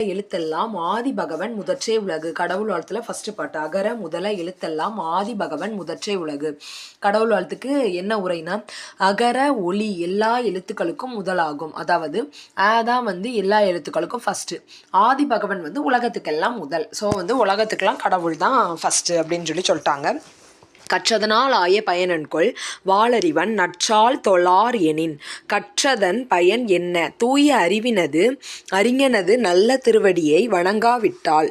எழுத்தெல்லாம் ஆதி பகவன் முதற்றே உலகு. கடவுள் வாழ்த்துல ஃபர்ஸ்ட் பாட்டு. அகர முதல எழுத்தெல்லாம் ஆதி பகவன் முதற்றே உலகு. கடவுள் வாழ்த்துக்கு என்ன உரைனா, அகர ஒளி எல்லா எழுத்துக்களுக்கும் முதலாகும். அதாவது தான் எல்லா எழுத்துக்களுக்கும் ஃபர்ஸ்ட். ஆதி பகவன் உலகத்துக்கெல்லாம் முதல். ஸோ உலகத்துக்கெல்லாம் கடவுள் தான் ஃபர்ஸ்ட் அப்படின்னு சொல்லிட்டாங்க. கற்றதனால் ஆய பயனன்கொள் வாளறிவன் நற்றால் தொழார் எனின். கற்றதன் பயன் என்ன? தூய அறிவினது அறிஞனது நல்ல திருவடியை வணங்காவிட்டால்.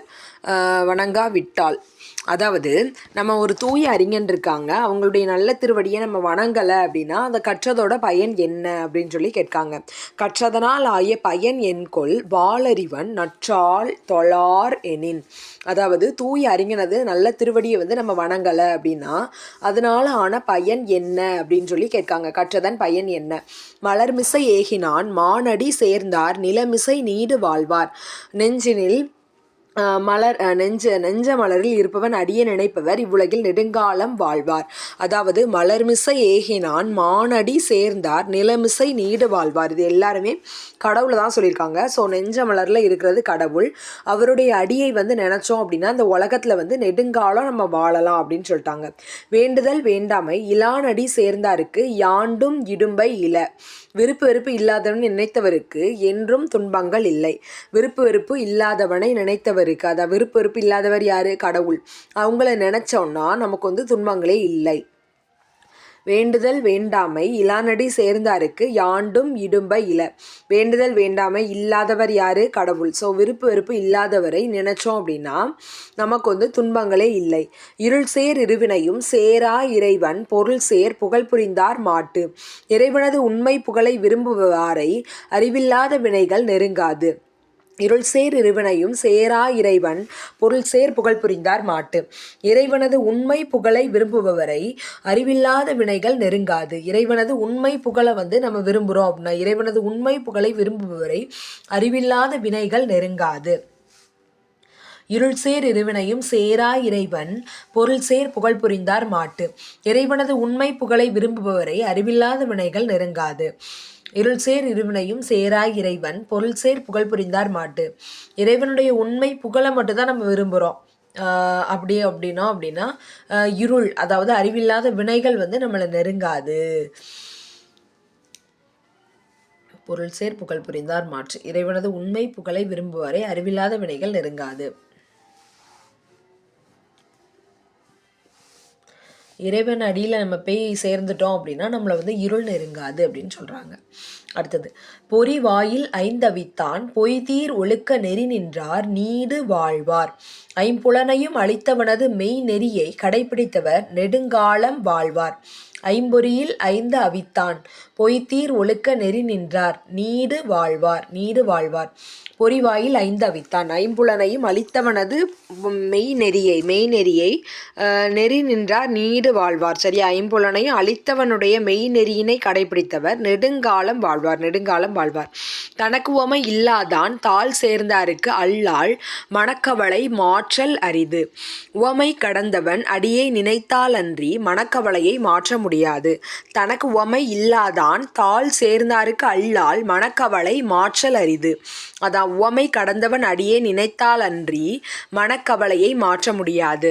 அதாவது நம்ம ஒரு தூய அறிஞன் இருக்காங்க, அவங்களுடைய நல்ல திருவடியை நம்ம வணங்கலை அப்படின்னா அந்த கற்றதோட பயன் என்ன அப்படின்னு கேட்காங்க. கற்றதனால் ஆய பயன் என்கொள் வாளறிவன் நற்றால் தொழார் எனின். அதாவது தூய அறிஞனது நல்ல திருவடியை நம்ம வணங்கலை அப்படின்னா அதனால ஆன பயன் என்ன அப்படின்னு கேட்காங்க. கற்றதன் பயன் என்ன? மலர்மிசை ஏகினான் மானடி சேர்ந்தார் நிலமிசை நீடு வாழ்வார். நெஞ்சினில் நெஞ்ச மலரில் இருப்பவன் அடிய நினைப்பவர் இவ்வுலகில் நெடுங்காலம் வாழ்வார். அதாவது மலர்மிசை ஏகினான் மானடி சேர்ந்தார் நிலமிசை நீடு வாழ்வார். இது எல்லாருமே கடவுளை தான் சொல்லியிருக்காங்க. ஸோ நெஞ்ச மலரில் இருக்கிறது கடவுள். அவருடைய அடியை நினைச்சோம் அப்படின்னா அந்த உலகத்தில் நெடுங்காலம் நம்ம வாழலாம் அப்படின்னு சொல்லிட்டாங்க. வேண்டுதல் வேண்டாமை இலானடி சேர்ந்தாருக்கு யாண்டும் இடும்பை இல. விருப்பு வெறுப்பு இல்லாதவன் நினைத்தவருக்கு என்றும் துன்பங்கள் இல்லை. விருப்பு வெறுப்பு இல்லாதவனை நினைத்தவருக்கு, அதாவது விருப்பு வெறுப்பு இல்லாதவர் யாரு? கடவுள். அவங்கள நினைச்சோம்னா நமக்கு துன்பங்களே இல்லை. வேண்டுதல் வேண்டாமை இலானடி சேர்ந்தாருக்கு யாண்டும் இடும்பை இல. வேண்டுதல் வேண்டாமை இல்லாதவர் யாரு? கடவுள். ஸோ விருப்பு வெறுப்பு இல்லாதவரை நினைச்சோம் அப்படின்னா நமக்கு துன்பங்களே இல்லை. இருள் சேர் இருவினையும் சேரா இறைவன் பொருள் சேர் புகழ் புரிந்தார் மாட்டு. இறைவனது உண்மை புகழை விரும்புவாரை அறிவில்லாத வினைகள் நெருங்காது. இருள் சேர் இருவினையும் சேரா இறைவன் பொருள் சேர் புகழ் புரிந்தார் மாட்டு. இறைவனது உண்மை புகழை விரும்புபவரை அறிவில்லாத வினைகள் நெருங்காது. இறைவனது உண்மை புகழை நம்ம விரும்புகிறோம் அப்படின்னா இறைவனது உண்மை புகழை விரும்புபவரை அறிவில்லாத வினைகள் நெருங்காது. இருள் சேர் இருவினையும் சேரா இறைவன் பொருள் சேர் புகழ் புரிந்தார் மாட்டு. இறைவனது உண்மை புகழை விரும்புபவரை அறிவில்லாத வினைகள் நெருங்காது. இருள் சேர் இருவினையும் சேராய் இறைவன் பொருள் சேர் புகழ் புரிந்தார் மாட்டு. இறைவனுடைய உண்மை புகழை மட்டும்தான் நம்ம விரும்புகிறோம். அப்படின்னா இருள், அதாவது அறிவில்லாத வினைகள் நம்மளை நெருங்காது. பொருள் சேர் புகழ் புரிந்தார் மாற்று. இறைவனது உண்மை புகழை விரும்புவரை அறிவில்லாத வினைகள் நெருங்காது. இறைவன் அடியில் நம்ம போய் சேர்ந்துட்டோம் அப்படின்னா நம்மளை இருள் நெருங்காது அப்படின்னு சொல்கிறாங்க. அடுத்தது, பொறி வாயில் ஐந்தவித்தான் பொய்தீர் ஒழுக்க நெறி நின்றார் நீடு வாழ்வார். ஐம்புலனையும் அளித்தவனது மெய் நெறியை கடைபிடித்தவர் நெடுங்காலம் வாழ்வார். ஐம்பொறியில் ஐந்து அவித்தான் பொய்தீர் ஒழுக்க நெறி நின்றார் நீடு வாழ்வார். பொறிவாயில் ஐந்து அவித்தான் ஐம்புலனையும் அளித்தவனது மெய் நெறியை நெறி நின்றார் நீடு வாழ்வார். சரியா? ஐம்புலனையும் அளித்தவனுடைய மெய் நெறியினை கடைபிடித்தவர் நெடுங்காலம் வாழ்வார். தனக்கு உவமை இல்லாதான் தாள் சேர்ந்தாருக்கு அல்லால் மனக்கவலை மாற்றல் அரிது. உவமை கடந்தவன் அடியை நினைத்தாலன்றி மனக்கவலையை மாற்ற முடியாது. தனக்கு உவமை இல்லாதான் தாள் சேர்ந்தாருக்கு அல்லால் மனக்கவலை மாற்றல் அரிது. அதான் உவமை கடந்தவன் அடியே நினைத்தால் அன்றி மனக்கவலையை மாற்ற முடியாது.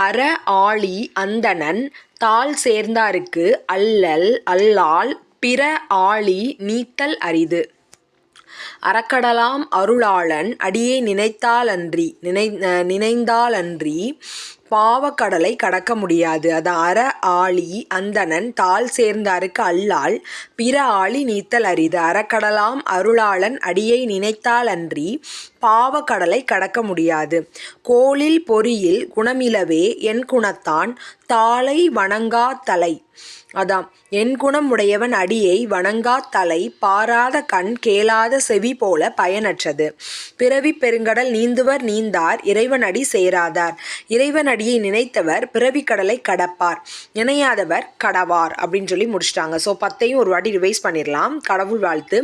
அற ஆழி அந்தணன் தாள் சேர்ந்தாருக்கு அல்லால் பிற ஆழி நீத்தல் அரிது. அறக்கடலாம் அருளாளன் அடியே நினைந்தாலன்றி பாவக்கடலை கடக்க முடியாது. அதான் அற ஆழி அந்தணன் தாள் சேர்ந்தாருக்கு அல்லால் பிற ஆழி நீத்தல் அரிது. அறக்கடலாம் அருளாளன் அடியை நினைத்தால் அன்றி பாவக்கடலை கடக்க முடியாது. கோளில் பொறியில் குணமிலவே என் குணத்தான் தாளை வணங்கா தலை. அதான் என் குணம் உடையவன் அடியை வணங்கா தலை பாராத கண் கேளாத செவி போல பயனற்றது. பிறவி பெருங்கடல் நீந்துவர் நீந்தார் இறைவன் அடி சேராதார். இறைவன் அடியை நினைத்தவர் பிறவி கடலை கடப்பார் நினையாதவர் கடவார் அப்படின்னு முடிச்சிட்டாங்க. ஸோ 10ஐயும் ஒரு வாட்டி ரிவைஸ் பண்ணிடலாம். கடவுள் வாழ்த்து.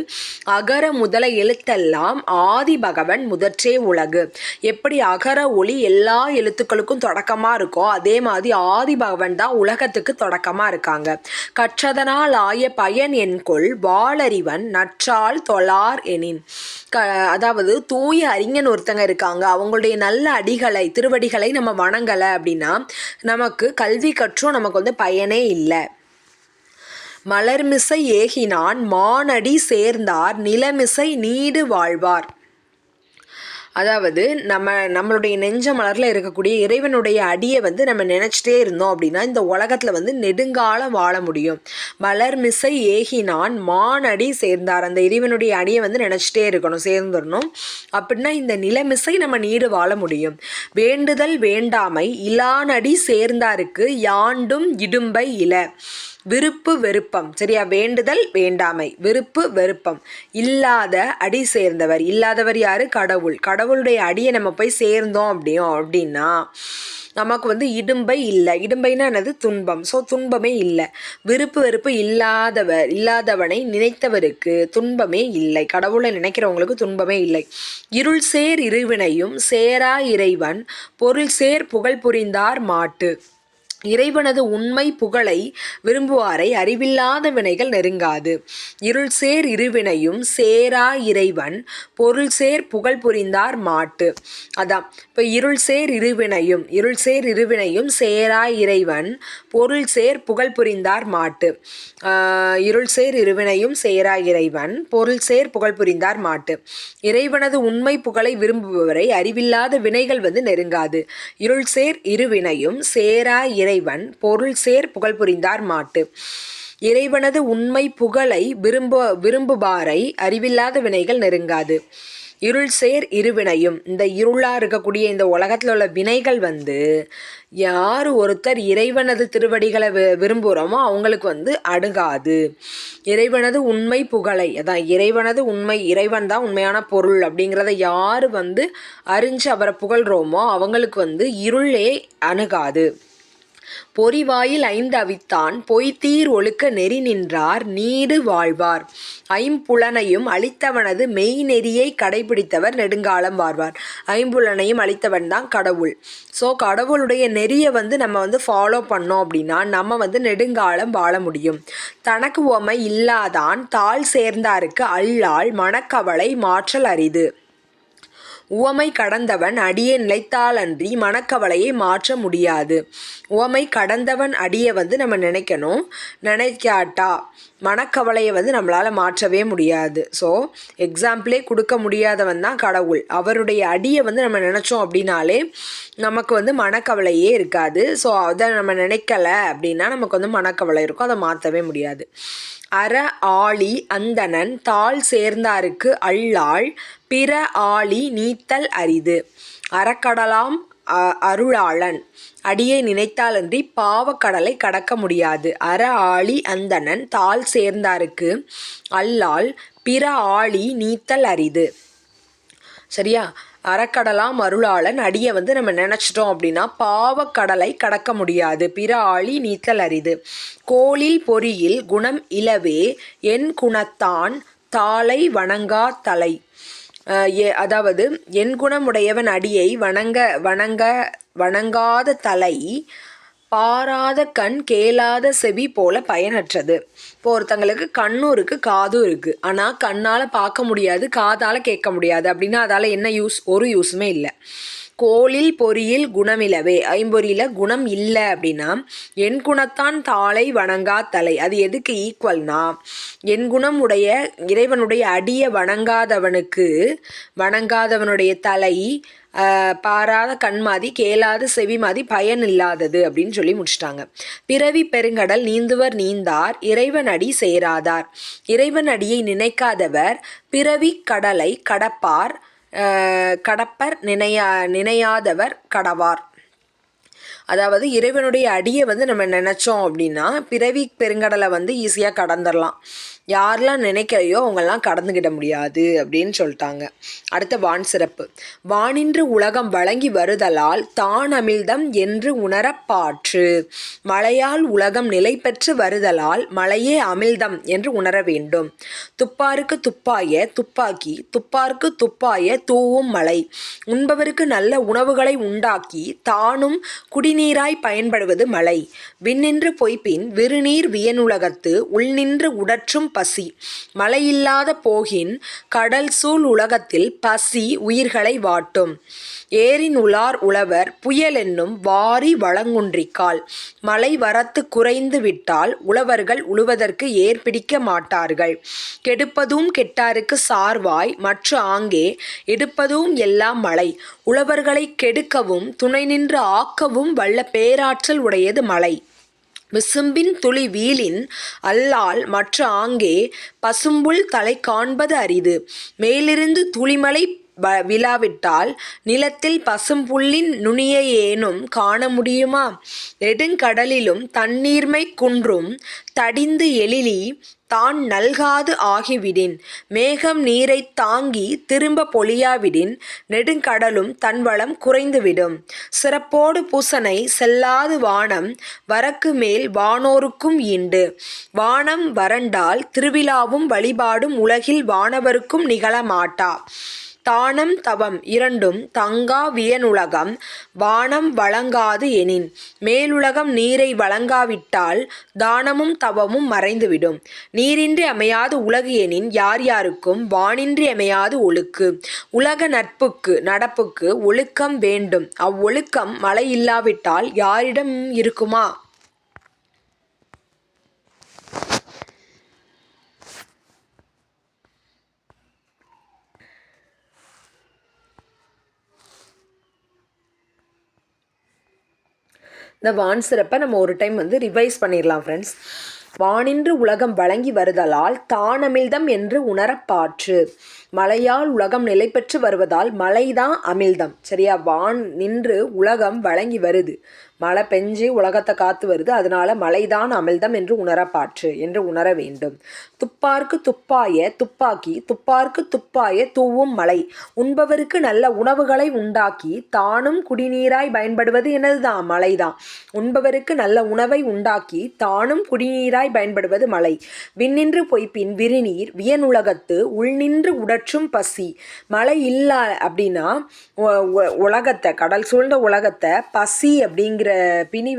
அகர முதல எழுத்தெல்லாம் ஆதி பகவன் முதற்றே உலகு. எப்படி அகர ஒளி எல்லா எழுத்துக்களுக்கும் தொடக்கமாக இருக்கோ அதே மாதிரி ஆதி ஆதி பகவான் தான் உலகத்துக்கு தொடக்கமாக இருக்காங்க. கற்றதனால் ஆய பயன் என்கொள் வாளறிவன் நற்றால் தொழார் எனின். அதாவது தூய அறிஞன் ஒருத்தங்க இருக்காங்க, அவங்களுடைய நல்ல அடிகளை திருவடிகளை நம்ம வணங்கலை அப்படின்னா நமக்கு கல்வி கற்றும் நமக்கு வந்து பயனே இல்லை. மலர்மிசை ஏகினான் மானடி சேர்ந்தார் நிலமிசை நீடு வாழ்வார். அதாவது நம்மளுடைய நெஞ்ச மலரில் இருக்கக்கூடிய இறைவனுடைய அடியை வந்து நம்ம நினச்சிட்டே இருந்தோம் அப்படின்னா இந்த உலகத்தில் வந்து நெடுங்காலம் வாழ முடியும். மலர்மிசை ஏகினான் மானடி சேர்ந்தார், அந்த இறைவனுடைய அடியை வந்து நினச்சிட்டே இருக்கணும், சேர்ந்துடணும். அப்படின்னா இந்த நிலமிசை நம்ம நீடு வாழ முடியும். வேண்டுதல் வேண்டாமை இலானடி சேர்ந்தாருக்கு யாண்டும் இடும்பை இல. விருப்பு வெறுப்பம், சரியா, வேண்டுதல் வேண்டாமை, விருப்பு வெறுப்பம் இல்லாத அடி சேர்ந்தவர். இல்லாதவர் யாரு? கடவுள். கடவுளுடைய அடியை நம்ம போய் சேர்ந்தோம் அப்படின்னா நமக்கு வந்து இடும்பை இல்லை. இடும்பைன்னா என்னது? துன்பம். ஸோ துன்பமே இல்லை. விருப்பு வெறுப்பு இல்லாதவனை நினைத்தவருக்கு துன்பமே இல்லை. கடவுளை நினைக்கிறவங்களுக்கு துன்பமே இல்லை. இருள் சேர் இருவினையும் சேரா இறைவன் பொருள் சேர் புகழ் புரிந்தார் மாட்டு. இறைவனது உண்மை புகழை விரும்புவாரை அறிவில்லாத வினைகள் நெருங்காது. இருள் சேர் இருவினையும் சேரா இறைவன் பொருள் சேர் புகழ் புரிந்தார் மாட்டு. அதான் இப்போ இருள் சேர் இருவினையும் சேரா இறைவன் பொருள் சேர் புகழ் புரிந்தார் மாட்டு. இருள் சேர் இருவினையும் சேரா இறைவன் பொருள் சேர் புகழ் புரிந்தார் மாட்டு. இறைவனது உண்மை புகழை விரும்புபவரை அறிவில்லாத வினைகள் வந்து நெருங்காது. இருள் சேர் இருவினையும் சேரா இறைவன் பொருள் சேர் புகழ் புரிந்தார் மாட்டு. இறைவனது உண்மை புகழை விரும்புபாரை அறிவில்லாத வினைகள் நெருங்காது. இருள் சேர் இருவினையும், இந்த இருளாக இருக்கக்கூடிய இந்த உலகத்தில் உள்ள வினைகள் வந்து யார் ஒருத்தர் இறைவனது திருவடிகளை விரும்புகிறோமோ அவங்களுக்கு வந்து அணுகாது. இறைவனது உண்மை புகழை, அதான் இறைவனது உண்மை, இறைவன் தான் உண்மையான பொருள் அப்படிங்கிறத யார் வந்து அறிஞ்சு அவரை புகழ்கிறோமோ அவங்களுக்கு வந்து இருளே அணுகாது. பொறிவாயில் 5 அவித்தான் பொய்தீர் ஒழுக்க நெறி நின்றார் நீடு வாழ்வார். ஐம்புலனையும் அளித்தவனது மெய் நெறியை கடைபிடித்தவர் நெடுங்காலம் வாழ்வார். ஐம்புலனையும் அளித்தவன் தான் கடவுள். ஸோ கடவுளுடைய நெறியை வந்து நம்ம வந்து ஃபாலோ பண்ணோம் அப்படின்னா நம்ம வந்து நெடுங்காலம் வாழ முடியும். தனக்கு உவமை இல்லாதான் தாழ் சேர்ந்தாருக்கு அல்லால் மனக்கவலை மாற்றல் அரிது. உவமை கடந்தவன் அடியை நிலைத்தாலன்றி மனக்கவலையை மாற்ற முடியாது. உவமை கடந்தவன் அடியை வந்து நம்ம நினைக்கணும், நினைக்காட்டா மனக்கவலையை வந்து நம்மளால் மாற்றவே முடியாது. ஸோ எக்ஸாம்பிளே கொடுக்க முடியாதவன் தான் கடவுள். அவருடைய அடியை வந்து நம்ம நினச்சோம் அப்படின்னாலே நமக்கு வந்து மனக்கவலையே இருக்காது. ஸோ அதை நம்ம நினைக்கலை அப்படின்னா நமக்கு வந்து மனக்கவலை இருக்கும், அதை மாற்றவே முடியாது. அற ஆழி அந்தணன் தாழ் சேர்ந்தாருக்கு அல்லாள் பிற ஆழி நீத்தல் அரிது. அறக்கடலாம் அருளாளன் அடியை நினைத்தாலன்றி பாவக்கடலை கடக்க முடியாது. அற ஆழி அந்தணன் தாழ் சேர்ந்தாருக்கு அல்லால் பிற ஆழி நீத்தல் அரிது. சரியா? அறக்கடலாம் அருளாளன் அடியை வந்து நம்ம நினச்சிட்டோம் அப்படின்னா பாவக்கடலை கடக்க முடியாது. பிற ஆழி நீத்தல் அரிது. கோளில் பொறியில் குணம் இலவே என் குணத்தான் தாளை வணங்கா தலை. அதாவது என் குணமுடையவன் அடியை வணங்காத தலை பாராத கண் கேளாத செவி போல பயனற்றது. இப்போ ஒருத்தங்களுக்கு கண்ணும் இருக்குது காதும் இருக்குது, ஆனால் கண்ணால் பார்க்க முடியாது காதால் கேட்க முடியாது அப்படின்னா அதால் என்ன யூஸ்? ஒரு யூஸுமே இல்லை. கோளில் பொறியில் குணமிலவே, ஐம்பொறியில் குணம் இல்லை அப்படின்னா என் குணத்தான் தாளை வணங்கா தலை. அது எதுக்கு ஈக்குவல்னா என் குணம் உடைய இறைவனுடைய அடியை வணங்காதவனுடைய தலை பாராத கண்மாதி கேளாத செவிமாதி பயன் இல்லாதது அப்படின்னு சொல்லி முடிச்சிட்டாங்க. பிறவி பெருங்கடல் நீந்துவர் நீந்தார் இறைவன் அடி சேராதார். இறைவன் அடியை நினைக்காதவர் பிறவி கடலை கடப்பர் நினையாதவர் கடவார். அதாவது இறைவனுடைய அடியை வந்து நம்ம நினச்சோம் அப்படின்னா பிறவி பெருங்கடலை வந்து ஈஸியாக கடந்துடலாம். யாரெல்லாம் நினைக்கலையோ அவங்கெல்லாம் கடந்துக்கிட முடியாது அப்படின்னு சொல்லிட்டாங்க. அடுத்த வான் சிறப்பு. வானின்று உலகம் வழங்கி வருதலால் தான் அமிழ்தம் என்று உணரப்பாற்று. மழையால் உலகம் நிலை பெற்று வருதலால் மழையே அமிழ்தம் என்று உணர வேண்டும். துப்பாருக்கு துப்பாய துப்பாக்கி, துப்பார்க்கு துப்பாய தூவும் மழை. உண்பவருக்கு நல்ல உணவுகளை உண்டாக்கி தானும் குடிநீராய் பயன்படுவது மழை. விண்ணின்று பொய்ப்பின் விருநீர் வியனுலகத்து உள்நின்று உடற்றும் பசி. மழையில்லாத போகின் கடல் சூழ் உலகத்தில் பசி உயிர்களை வாட்டும். ஏரின் உலார் உழவர் புயல் என்னும் வாரி வளங்குன்றிக்கால். மழை வரத்து குறைந்து விட்டால் உழவர்கள் உழுவதற்கு ஏற்பிடிக்க மாட்டார்கள். கெடுப்பதும் கெட்டாருக்கு சார்வாய் மற்ற ஆங்கே எடுப்பதும் எல்லாம் மழை. உழவர்களை கெடுக்கவும் துணை நின்று ஆக்கவும் வல்ல பேராற்றல் உடையது மழை. விசும்பின் துளி வீழின் அல்லால் மற்ற ஆங்கே பசும்புல் தலை காண்பது அரிது. மேலிருந்து துளிமலை விழாவிட்டால் நிலத்தில் பசும்புல்லின் நுனியையேனும் காண முடியுமா? நெடுங்கடலிலும் தண்ணீர்மை குன்றும் தடிந்து எழிலி தான் நல்காது ஆகிவிடின். மேகம் நீரை தாங்கி திரும்ப பொழியாவிடின் நெடுங்கடலும் தன்வளம் குறைந்துவிடும். சிறப்போடு பூசனை செல்லாது வானம் வரக்கு மேல் வானோருக்கும் ஈண்டு. வானம் வறண்டால் திருவிழாவும் வழிபாடும் உலகில் வானவருக்கும் நிகழமாட்டா. தானம் தவம் இரண்டும் தங்கா வியனுலகம் வானம் வழங்காது எனின். மேலுலகம் நீரை வழங்காவிட்டால் தானமும் தவமும் மறைந்துவிடும். நீரின்றி அமையாது உலகு எனின் யார் யாருக்கும் வானின்றி அமையாது ஒழுக்கு. உலக நட்புக்கு நடப்புக்கு ஒழுக்கம் வேண்டும். அவ்வொழுக்கம் மழை இல்லாவிட்டால் யாரிடம் இருக்குமா? இந்த வான் சிறப்பை நம்ம ஒரு டைம் ரிவைஸ் பண்ணிடலாம் ஃப்ரெண்ட்ஸ். வானின்று உலகம் வழங்கி வருதலால் தானமிழ்தம் என்று உணரப்பாற்று. மழையால் உலகம் நிலை பெற்று வருவதால் மழைதான் அமிழ்தம். சரியா? வான் நின்று உலகம் வழங்கி வருது, மழை பெஞ்சு உலகத்தை காத்து வருது, அதனால மழைதான் அமிழ்தம் என்று உணரப்பாற்று என்று உணர வேண்டும். துப்பார்க்கு துப்பாய துப்பாக்கி, துப்பார்க்கு துப்பாய தூவும் மழை. உண்பவருக்கு நல்ல உணவுகளை உண்டாக்கி தானும் குடிநீராய் பயன்படுவது என்னதுதான்? மழைதான். உண்பவருக்கு நல்ல உணவை உண்டாக்கி தானும் குடிநீராய் பயன்படுவது மழை. விண்ணின்று பொய்ப்பின் விருநீர் வியனுலகத்து உள்நின்று உடற்றும் பசி. மழை இல்லை அப்படின்னா உலகத்தை, கடல் சூழ்ந்த உலகத்தை பசி அப்படிங்கிற பிணி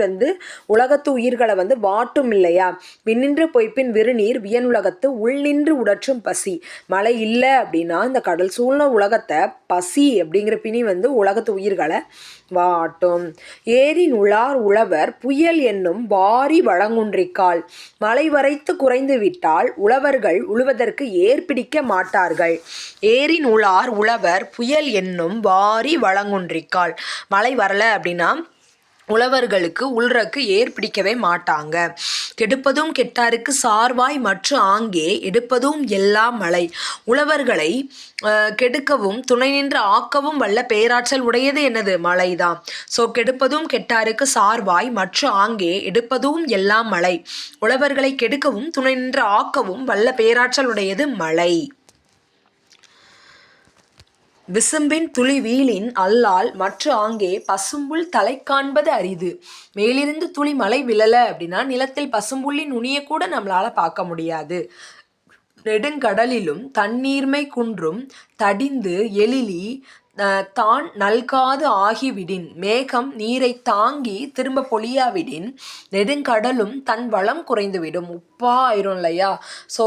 உலகத்து உயிர்களை வாட்டும் இல்லையா? விண்ணின்று பொய்ப்பின் விருநீர் வியனுலகத்து உள்நின்று உடற்றும் பசி. மழை இல்லை அப்படின்னா இந்த கடல் சூழ்ந்த உலகத்தை பசி அப்படிங்கிற பிணி உலகத்து உயிர்களை வாட்டும். ஏரின் உலார் உழவர் புயல் என்னும் வாரி வளங்குன்றிக்கால். மழை வரைத்து குறைந்து விட்டால் உழவர்கள் உழுவதற்கு ஏற்பிடிக்க மாட்டார்கள். ஏரின் உலார் உழவர் புயல் என்னும் வாரி வளங்குன்றிக்கால். மழை வரல அப்படின்னா உழவர்களுக்கு உள்றக்கு ஏற்பிடிக்கவே மாட்டாங்க. கெடுப்பதும் கெட்டாருக்கு சார்வாய் மற்ற ஆங்கே எடுப்பதும் எல்லாம் மழை. உழவர்களை கெடுக்கவும் துணை நின்று ஆக்கவும் வல்ல பேராற்றல் உடையது என்னது? மழைதான். ஸோ கெடுப்பதும் கெட்டாருக்கு சார்வாய் மற்ற ஆங்கே எடுப்பதும் எல்லாம் மழை. உழவர்களை கெடுக்கவும் துணை நின்று ஆக்கவும் வல்ல பேராற்றல் உடையது மழை. விசும்பின் துளி வீழின் அல்லால் மற்ற ஆங்கே பசும்புல் தலை காண்பது அரிது. மேலிருந்து துளி மழை விழலை அப்படின்னா நிலத்தில் பசும்புல்லின் நுனியை கூட நம்மளால பார்க்க முடியாது. நெடுங்கடலிலும் தண்ணீர்மை குன்றும் தடிந்து எழிலி தான் நல்காது ஆகிவிடின். மேகம் நீரை தாங்கி திரும்ப பொழியாவிடின் நெடுங்கடலும் தன் வளம் குறைந்துவிடும். உப்பா ஆயிரும் இல்லையா? ஸோ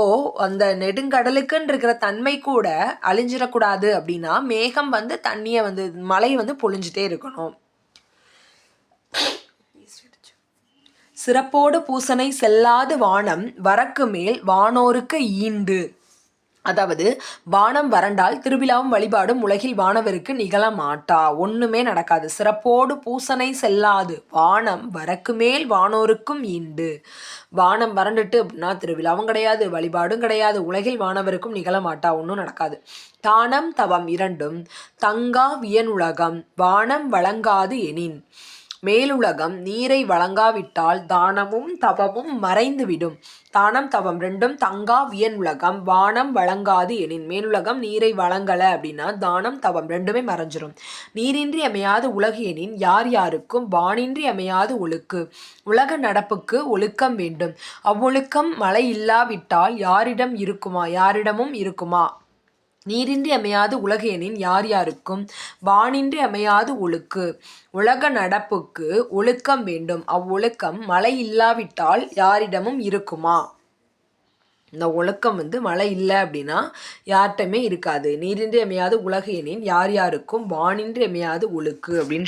அந்த நெடுங்கடலுக்குன்னு இருக்கிற தன்மை கூட அழிஞ்சிடக்கூடாது அப்படின்னா மேகம் தண்ணியை மழை பொழிஞ்சிட்டே இருக்கணும். சிறப்போடு பூசனை செல்லாது வானம் வரக்கு மேல் வானோருக்கு ஈண்டு. அதாவது வானம் வறண்டால் திருவிழாவும் வழிபாடும் உலகில் வானவருக்கு நிகழமாட்டா. ஒன்றுமே நடக்காது. சிறப்போடு பூசனை செல்லாது வானம் வரக்கு மேல் வானோருக்கும் ஈண்டு. வானம் வறண்டுட்டு அப்படின்னா திருவிழாவும் கிடையாது, வழிபாடும் கிடையாது, உலகில் வானவருக்கும் நிகழமாட்டா, ஒன்றும் நடக்காது. தானம் தவம் இரண்டும் தங்கா வியனுலகம் வானம் வழங்காது எனின். மேலுலகம் நீரை வழங்காவிட்டால் தானமும் தவமும் மறைந்துவிடும். தானம் தவம் ரெண்டும் தங்கா வியனுலகம் வானம் வழங்காது எனின். மேலுலகம் நீரை வழங்கலை அப்படின்னா தானம் தவம் ரெண்டுமே மறைஞ்சிரும். நீரின்றி அமையாது உலகு எனின் யார் யாருக்கும் வானின்றி அமையாது ஒழுக்கு. உலக நடப்புக்கு ஒழுக்கம் வேண்டும். அவ்வொழுக்கம் மழை இல்லாவிட்டால் யாரிடமும் இருக்குமா. நீரின்றி அமையாது உலகு எனின் யார் யாருக்கும் வானின்றி அமையாது ஒழுக்கு. உலக நடப்புக்கு ஒழுக்கம் வேண்டும். அவ்வொழுக்கம் மழை இல்லாவிட்டால் யாரிடமும் இருக்குமா. இந்த ஒழுக்கம் மழை இல்லை அப்படின்னா யார்கிட்டமே இருக்காது. நீரின்றி அமையாது உலகு எனின் யார் யாருக்கும் வானின்றி அமையாது ஒழுக்கு அப்படின்னு